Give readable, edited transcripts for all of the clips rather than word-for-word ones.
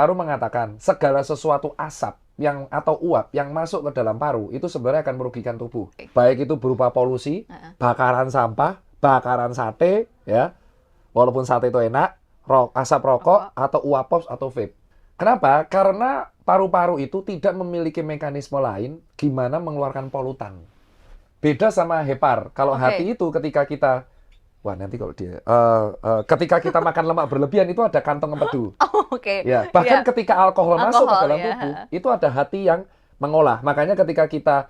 Paru mengatakan segala sesuatu asap atau uap yang masuk ke dalam paru itu sebenarnya akan merugikan tubuh. Baik itu berupa polusi, bakaran sampah, bakaran sate, ya. Walaupun sate itu enak, asap rokok atau uap pops atau vape. Kenapa? Karena paru-paru itu tidak memiliki mekanisme lain gimana mengeluarkan polutan. Beda sama hepar. Kalau hati itu ketika kita nanti kalau dia ketika kita makan lemak berlebihan itu ada kantong empedu. Ya, bahkan ketika alkohol masuk ke dalam tubuh, itu ada hati yang mengolah. Makanya ketika kita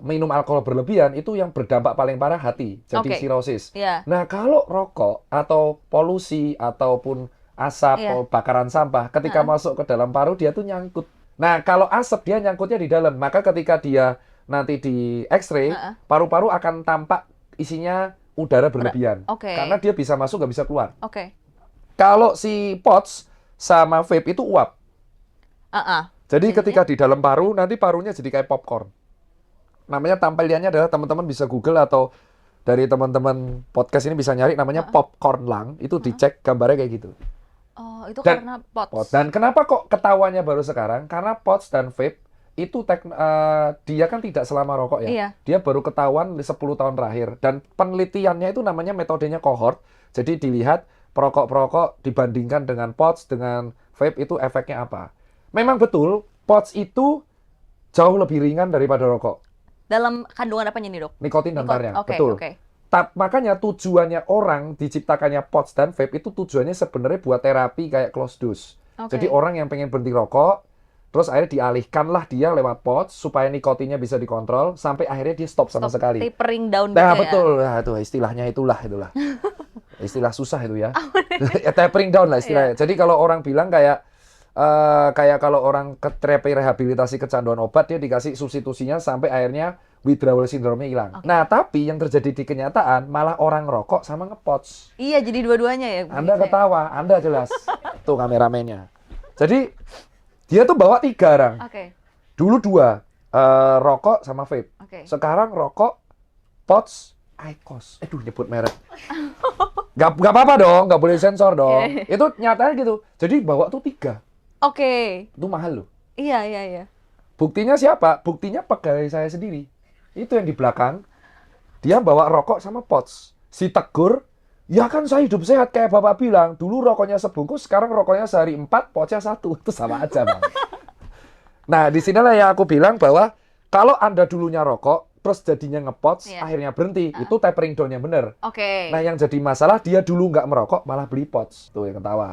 minum alkohol berlebihan itu yang berdampak paling parah hati, jadi sirosis. Nah, kalau rokok atau polusi ataupun asap bakaran sampah ketika masuk ke dalam paru dia tuh nyangkut. Nah, kalau asap dia nyangkutnya di dalam, maka ketika dia nanti di X-ray, paru-paru akan tampak isinya udara berlebihan. Karena dia bisa masuk nggak bisa keluar. Kalau si POTS sama vape itu uap. Jadi ketika di dalam paru, nanti parunya jadi kayak popcorn. Namanya tampilannya adalah teman-teman bisa Google atau dari teman-teman podcast ini bisa nyari namanya popcorn lung. Itu dicek gambarnya kayak gitu. Oh, itu karena POTS. Dan kenapa kok ketahuannya baru sekarang? Karena POTS dan vape itu dia kan tidak selama rokok ya. Dia baru ketahuan 10 tahun terakhir. Dan penelitiannya itu namanya metodenya cohort. Jadi dilihat perokok-perokok dibandingkan dengan POTS, dengan vape itu efeknya apa. Memang betul, POTS itu jauh lebih ringan daripada rokok. Dalam kandungan apanya nih, Dok? Nikotin dan tarnya, betul. Makanya tujuannya orang diciptakannya POTS dan vape itu tujuannya sebenarnya buat terapi kayak close dose. Jadi orang yang pengen berhenti rokok, terus akhirnya dialihkanlah dia lewat POTS supaya nikotinnya bisa dikontrol sampai akhirnya dia stop sama sekali. Tapering down gitu betul. Nah, itu istilahnya itulah. Istilah susah itu ya. Ya tapering down lah istilahnya. Jadi kalau orang bilang kayak kalau orang ke terapi rehabilitasi kecanduan obat dia dikasih substitusinya sampai akhirnya withdrawal syndrome-nya hilang. Nah, tapi yang terjadi di kenyataan malah orang rokok sama ngepots. Iya, jadi dua-duanya ya. Anda ketawa, Anda jelas. Tuh kameramennya. Jadi dia tuh bawa 3 orang. Dulu 2, rokok sama vape. Sekarang rokok, pots, IQOS. Nyebut merek. Gak apa-apa dong, gak boleh sensor dong. Itu nyatanya gitu. Jadi bawa tuh 3. Itu mahal loh. Iya. Buktinya siapa? Buktinya pegawai saya sendiri. Itu yang di belakang. Dia bawa rokok sama pots. Si tegur, ya kan saya hidup sehat kayak Bapak bilang. Dulu rokoknya sebungkus, sekarang rokoknya sehari 4, potsnya 1. Itu sama aja, Bang. Nah, di sinilah yang aku bilang bahwa kalau Anda dulunya rokok, terus jadinya ngepots, akhirnya berhenti. Itu tapering down yang benar. Nah, yang jadi masalah dia dulu nggak merokok, malah beli pots. Tuh yang ketawa.